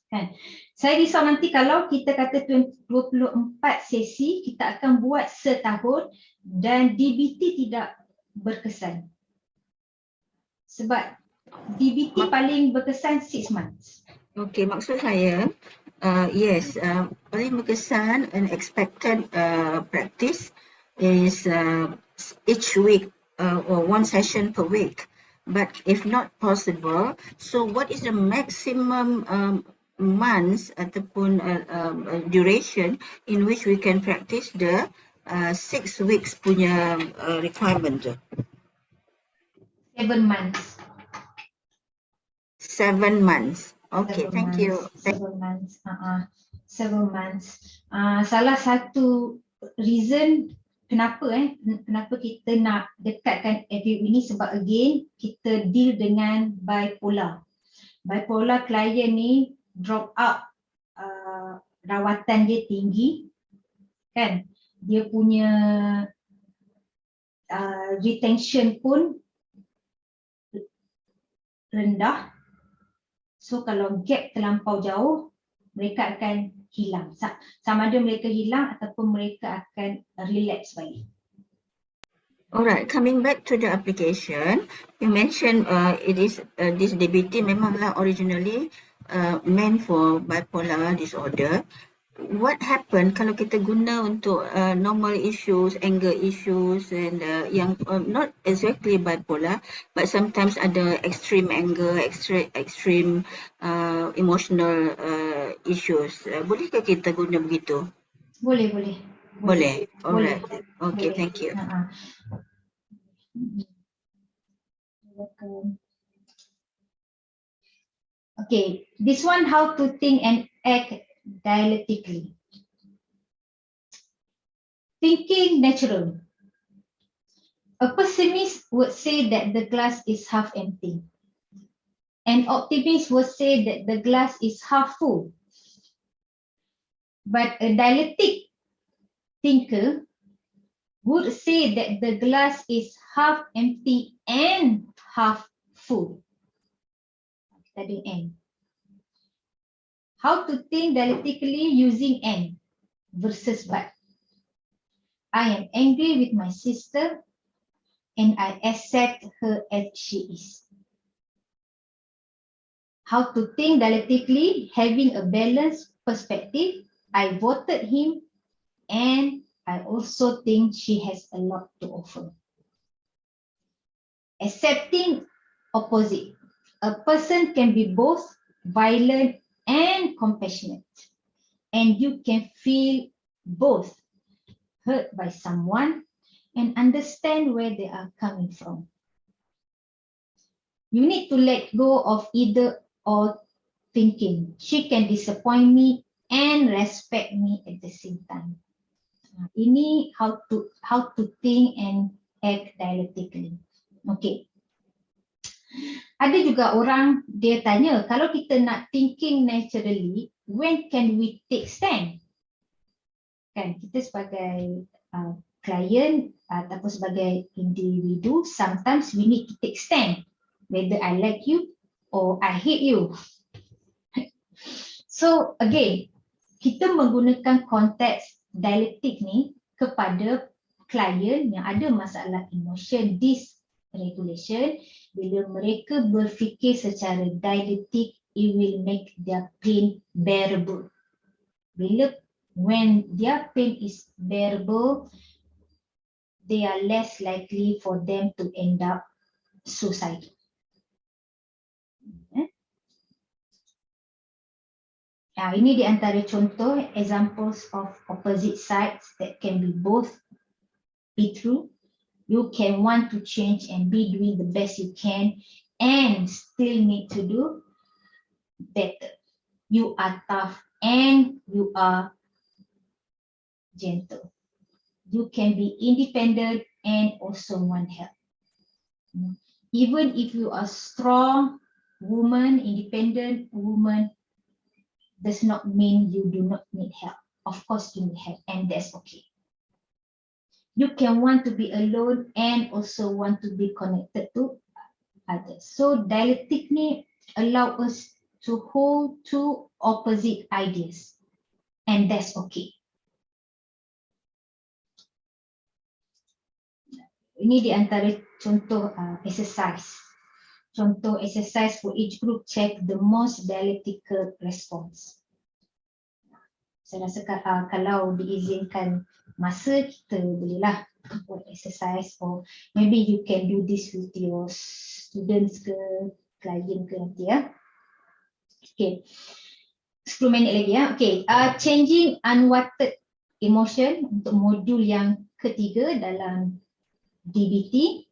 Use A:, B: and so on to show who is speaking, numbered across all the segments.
A: Kan? Saya risau nanti kalau kita kata 24 sesi, kita akan buat setahun dan DBT tidak berkesan. Sebab DBT paling berkesan 6 months.
B: Okey, maksud saya, yes, paling berkesan and expected practice is each week or one session per week. But if not possible, so what is the maximum months ataupun duration in which we can practice the 6 weeks punya requirement tu?
A: 7 months.
B: 7 months. Okay, thank you.
A: 7 months. 7 months. Salah satu reason kenapa kita nak dekatkan FU ini sebab again kita deal dengan bipolar. Bipolar klien ni drop out, rawatan dia tinggi, kan? Dia punya retention pun rendah. So kalau gap terlampau jauh, mereka akan hilang. Sama ada mereka hilang ataupun mereka akan relapse balik.
B: Alright, coming back to the application, you mentioned it is this DBT memanglah originally meant for bipolar disorder. What happened kalau kita guna untuk normal issues, anger issues and yang not exactly bipolar but sometimes ada extreme anger, extreme emotional issues. Bolehkah kita guna begitu?
A: Boleh.
B: Alright. Okay, thank you.
A: Okay, this one how to think and act dialectically. Thinking natural. A pessimist would say that the glass is half empty. An optimist would say that the glass is half full. But a dialectic thinker would say that the glass is half empty and half full. Kita ada and. How to think dialectically using and versus but. I am angry with my sister and I accept her as she is. How to think dialectically having a balanced perspective. I voted him and I also think she has a lot to offer. Accepting opposite. A person can be both violent and compassionate, and you can feel both hurt by someone and understand where they are coming from. You need to let go of either or thinking. She can disappoint me and respect me at the same time. Ini how to think and act dialectically. Okay. Ada juga orang dia tanya, kalau kita nak thinking naturally, when can we take stand? Kan kita sebagai klien ataupun sebagai individu, sometimes we need to take stand, whether I like you or I hate you. So again, kita menggunakan konteks dialektik ni kepada klien yang ada masalah emotion dysregulation. Bila mereka berfikir secara dialektik, it will make their pain bearable. When their pain is bearable, they are less likely for them to end up suicidal. Ini di antara contoh examples of opposite sides that can be both be true. You can want to change and be doing the best you can and still need to do better. You are tough and you are gentle. You can be independent and also want help. Even if you are strong woman, independent woman, does not mean you do not need help. Of course you need help and that's okay. You can want to be alone and also want to be connected to others. So dialectic ni allow us to hold two opposite ideas, and that's okay. Ini di antara contoh exercise. Contoh exercise for each group, check the most dialectical response. Saya rasa kalau diizinkan masa, kita bolehlah buat exercise, or maybe you can do this with your students ke klien ke nanti ya. Okay, 10 minit lagi ya. Okay, changing unwanted emotion untuk modul yang ketiga dalam DBT.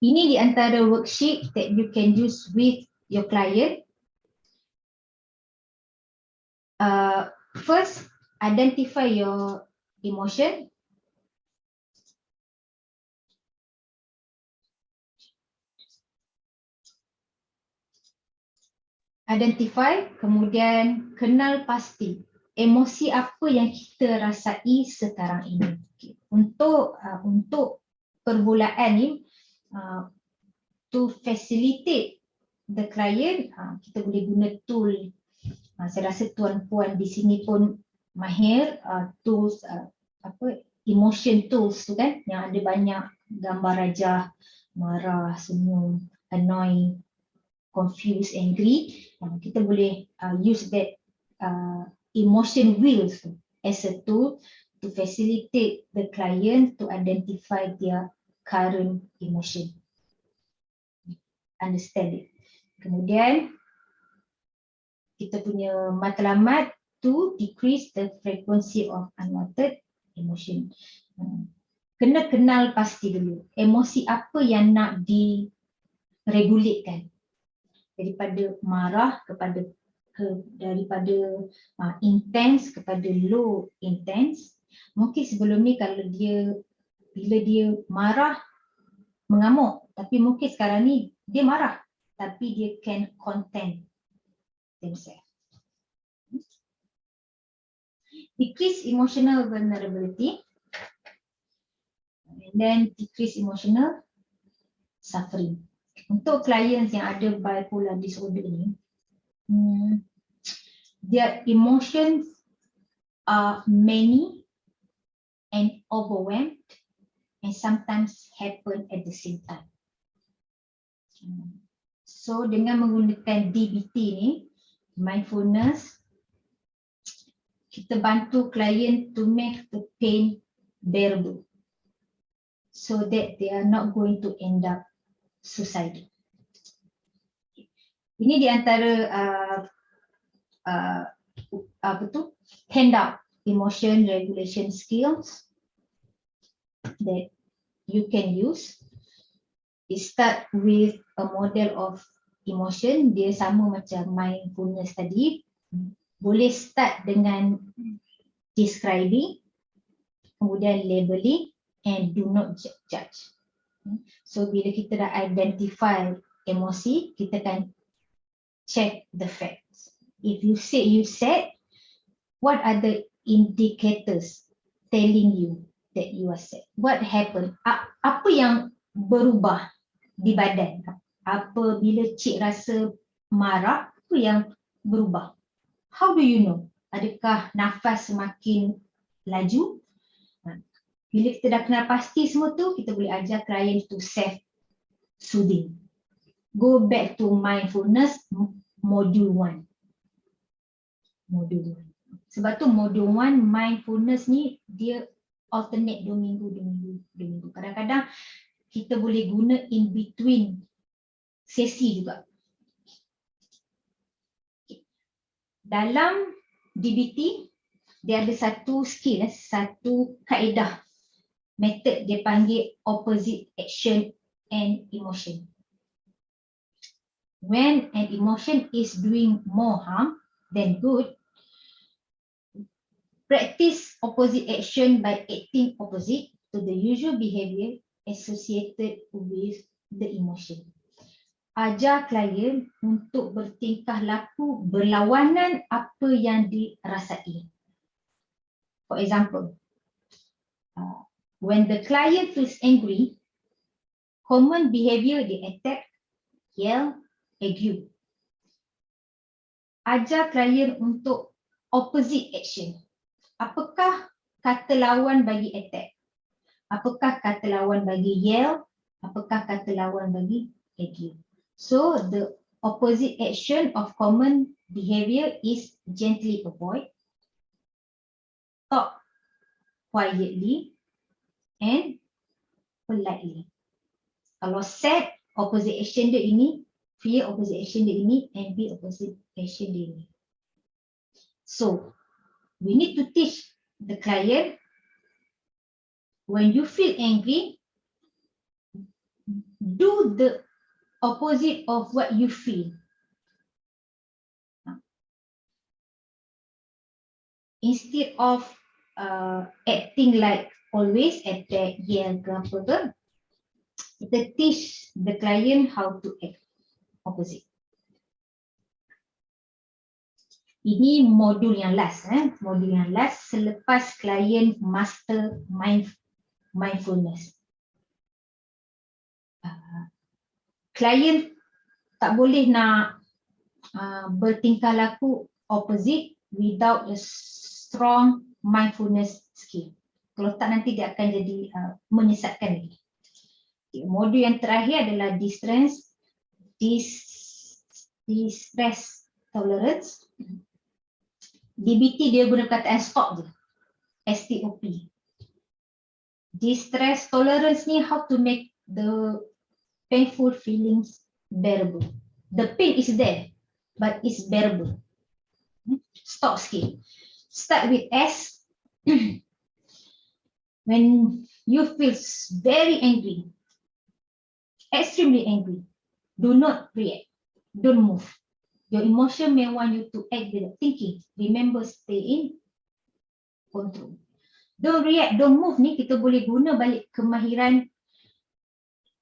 A: Ini di antara worksheet that you can use with your client. First, identify your emotion. Identify, kemudian kenal pasti emosi apa yang kita rasai sekarang ini. Okay. Untuk permulaan ni, to facilitate the client, kita boleh guna tool. Saya rasa tuan-puan di sini pun mahir tools emotion tools tu kan, yang ada banyak gambar rajah, marah, senyum, annoyed, confused, angry. Kita boleh use that emotion wheels as a tool to facilitate the client to identify their current emotion. Understand it. Kemudian kita punya matlamat to decrease the frequency of unwanted emotion. Kena kenal pasti dulu emosi apa yang nak diregulatekan, daripada marah daripada intense kepada low intense. Mungkin sebelum ni kalau bila dia marah mengamuk, tapi mungkin sekarang ni dia marah tapi dia can contain themselves. Decrease emotional vulnerability, and then decrease emotional suffering. Untuk clients yang ada bipolar disorder ni, their emotions are many and overwhelmed and sometimes happen at the same time. So dengan menggunakan DBT ni, mindfulness, kita bantu klien to make the pain bearable so that they are not going to end up suicidal. Ini di antara handout emotion regulation skills that you can use. It start with a model of emotion. Dia sama macam mindfulness tadi. Boleh start dengan describing, kemudian labeling, and do not judge. So bila kita dah identify emosi, kita kan check the facts. If you say you sad, what are the indicators telling you that you are sad? What happened? Apa yang berubah di badan? Apabila cik rasa marah, apa yang berubah? How do you know? Adakah nafas semakin laju? Bila kita dah kenal pasti semua tu, kita boleh ajar klien to self-soothing. Go back to mindfulness module 1. Module 1. Sebab tu module 1 mindfulness ni dia alternate 2 minggu. Kadang-kadang kita boleh guna in between sesi juga. Dalam DBT, dia ada satu skill, satu kaedah, method dia panggil opposite action and emotion. When an emotion is doing more harm than good, practice opposite action by acting opposite to the usual behavior associated with the emotion. Ajar klien untuk bertingkah laku berlawanan apa yang dirasai. For example, when the client feels angry, common behavior they attack, yell, ague. Ajar klien untuk opposite action. Apakah kata lawan bagi attack? Apakah kata lawan bagi yell? Apakah kata lawan bagi ague? So the opposite action of common behavior is gently avoid, talk quietly, and politely. Kalau sad, opposite action dia ini, fear opposite action dia ini, and be opposite action dia ini. So we need to teach the client, when you feel angry, do the opposite of what you feel. Instead of acting like always attack, yell ke apa ke, kita teach the client how to act opposite. Ini modul yang last, modul yang last selepas klien master mindfulness. Klien tak boleh nak bertingkah laku opposite without a strong mindfulness skill. Kalau tak, nanti dia akan jadi menyesatkan lagi. Modul yang terakhir adalah distress tolerance. DBT dia guna kataan stop je. STOP. Distress tolerance ni how to make the painful feelings bearable. The pain is there, but it's bearable. Stop skill. Start with S. When you feel very angry, extremely angry, do not react. Don't move. Your emotion may want you to act without thinking. Remember, stay in control. Don't react, don't move ni kita boleh guna balik kemahiran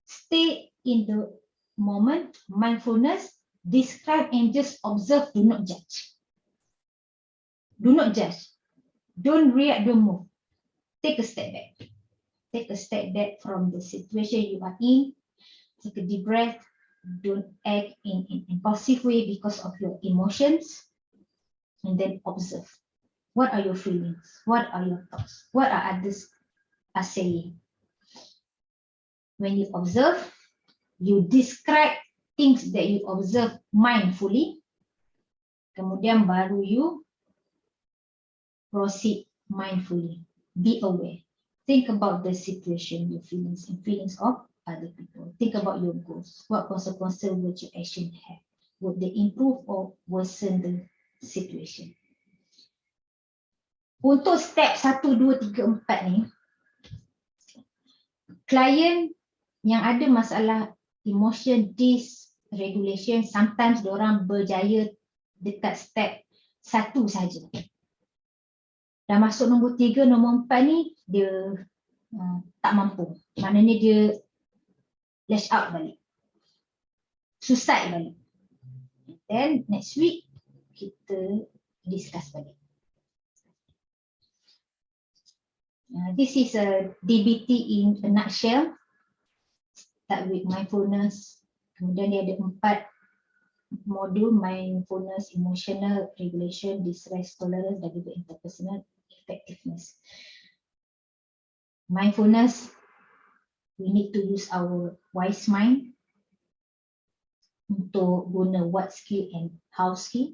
A: stay in the moment, mindfulness, describe and just observe, do not judge. Do not judge. Don't react, don't move. Take a step back. Take a step back from the situation you are in. Take a deep breath. Don't act in an impulsive way because of your emotions. And then observe. What are your feelings? What are your thoughts? What are others are saying? When you observe, you describe things that you observe mindfully. Kemudian baru you proceed mindfully. Be aware. Think about the situation, your feelings, and feelings of other people. Think about your goals. What consequences would your action have? Would they improve or worsen the situation? Untuk step 1, 2, 3, 4 ni, klien yang ada masalah emotion dysregulation, sometimes diorang berjaya dekat step 1 saja. Dah masuk nombor 3, nombor 4 ni, dia tak mampu. Maknanya dia lash out balik. Suicide balik. Then next week, kita discuss balik. This is a DBT in a nutshell. Start with mindfulness. Kemudian dia ada 4 modul: mindfulness, emotional regulation, distress tolerance, dan juga interpersonal effectiveness. Mindfulness, we need to use our wise mind untuk guna what skill and how skill.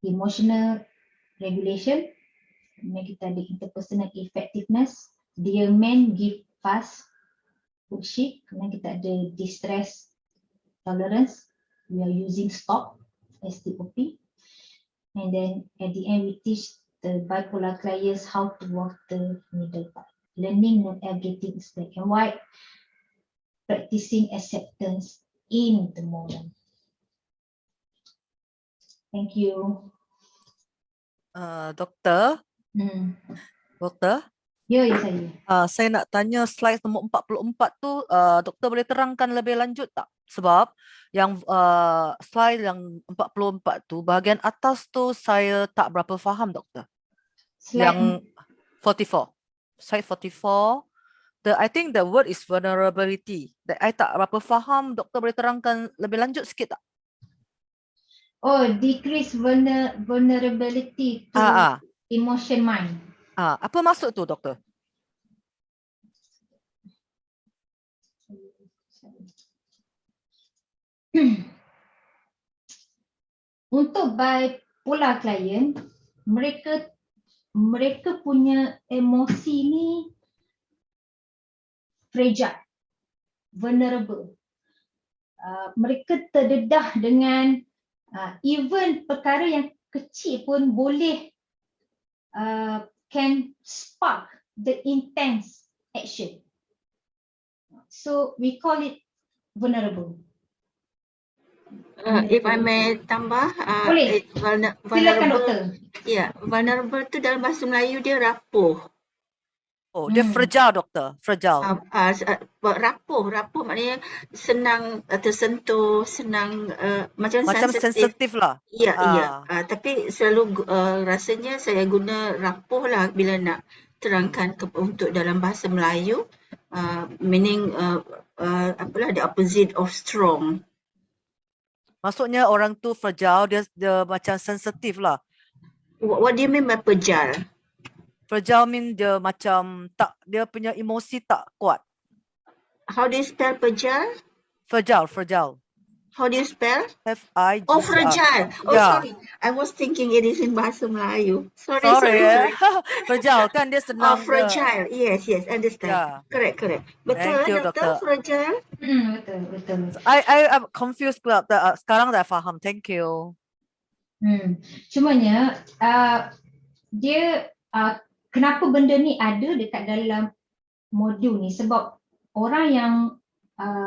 A: Emotional regulation, kemudian kita ada interpersonal effectiveness, dear man give fast worksheet. Kemudian kita ada distress tolerance, we are using stop, STOP. And then at the end we teach the bipolar clients how to walk the middle path. Learning not everything is black and white, practicing acceptance in the moment. Thank you.
C: Doktor, Doktor,
A: Ya, saya.
C: saya nak tanya slide nombor 44 tu, doktor boleh terangkan lebih lanjut tak? Sebab yang slide yang 44 tu, bahagian atas tu saya tak berapa faham, doktor.
A: Slide
C: Yang 44. Slide 44, I think the word is vulnerability. I tak berapa faham, doktor boleh terangkan lebih lanjut sikit tak?
A: Oh, decrease vulnerability to emotion mind.
C: Apa maksud tu doktor?
A: Untuk bipolar client, mereka punya emosi ni fragile, vulnerable. Mereka terdedah dengan even perkara yang kecil pun boleh can spark the intense action. So we call it vulnerable.
B: If I may tambah,
A: Boleh. Silakan
B: vulnerable.
A: doktor.
B: Ya, vulnerable tu dalam bahasa Melayu dia rapuh.
C: Oh, dia fragile doktor, fragile.
B: Rapuh maknanya senang tersentuh, senang macam
C: sensitif lah.
B: Ya. Tapi selalu rasanya saya guna rapuh lah bila nak terangkan untuk dalam bahasa Melayu, meaning apalah the opposite of strong.
C: Maksudnya orang tu fragile, dia macam sensitif lah.
B: What do you mean by fragile?
C: Fragile mean dia macam tak, dia punya emosi tak kuat.
B: How do you spell fragile?
C: Fragile.
B: How do you spell?
C: F-I-G-I.
B: Oh, fragile. Oh, sorry. I was thinking it is in bahasa Melayu. Sorry.
C: Fragile kan dia senang.
B: Fragile. Yes, understand.
C: Yeah.
B: Correct. Betul,
C: Thank you,
B: doktor. Fragile.
A: Betul.
C: I'm confused pula. Sekarang dah faham. Thank you.
A: Cumanya dia kenapa benda ni ada dekat dalam modul ni, sebab orang yang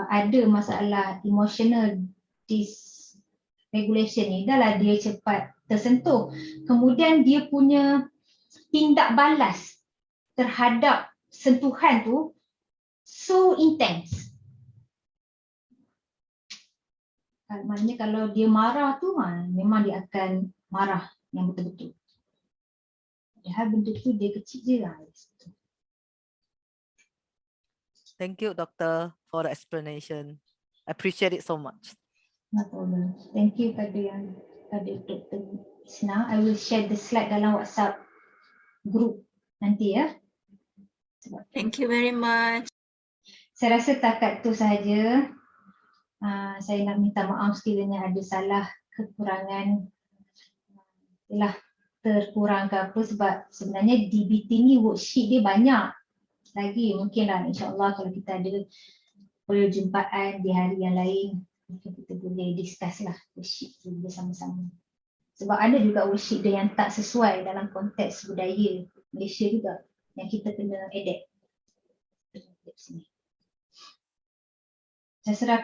A: ada masalah emotional dysregulation ni, dah lah dia cepat tersentuh, kemudian dia punya tindak balas terhadap sentuhan tu so intense. Maknanya kalau dia marah tu memang dia akan marah yang betul-betul. Padahal benda tu dia kecil je lah.
C: Thank you, doctor, for the explanation. I appreciate it so much.
A: No problem. Thank you pada Dr. Isna. I will share the slide dalam WhatsApp group nanti ya.
B: Thank you very much.
A: Saya rasa takat tu sahaja. Saya nak minta maaf sekiranya ada salah kekurangan, terkurang ke apa, sebab sebenarnya DBT ni worksheet dia banyak lagi. Mungkinlah insyaAllah kalau kita ada perjumpaan di hari yang lain, mungkin kita boleh discuss lah worksheet tu bersama-sama. Sebab ada juga worksheet dia yang tak sesuai dalam konteks budaya Malaysia juga, yang kita kena adapt. Saya serah